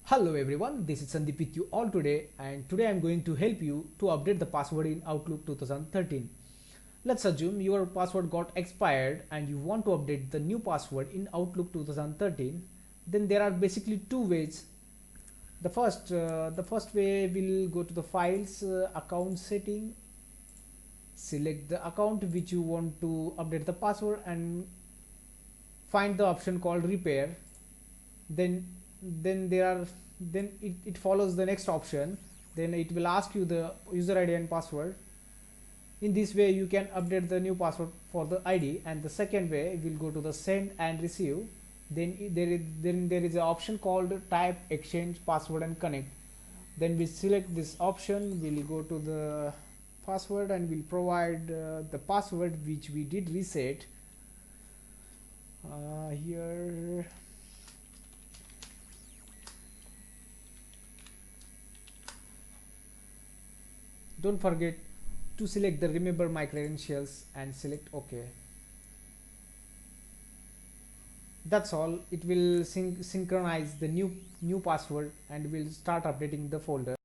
Hello everyone, this is Sandeep with you all today, and today I'm going to help you to update the password in Outlook 2013. Let's assume your password got expired and you want to update the new password in Outlook 2013. Then there are basically two ways. The first way will go to the files, account setting, select the account which you want to update the password and find the option called repair. Then there are then it follows the next option. Then it will ask you the user id and password. In this way you can update the new password for the id, and the second way will go to the send and receive. Then there is an option called type, exchange password and connect. Then we select this option, we'll go to the password and we'll provide the password which we did reset here. Don't forget to select the remember my credentials and select OK. That's all. It will synchronize the new password and will start updating the folder.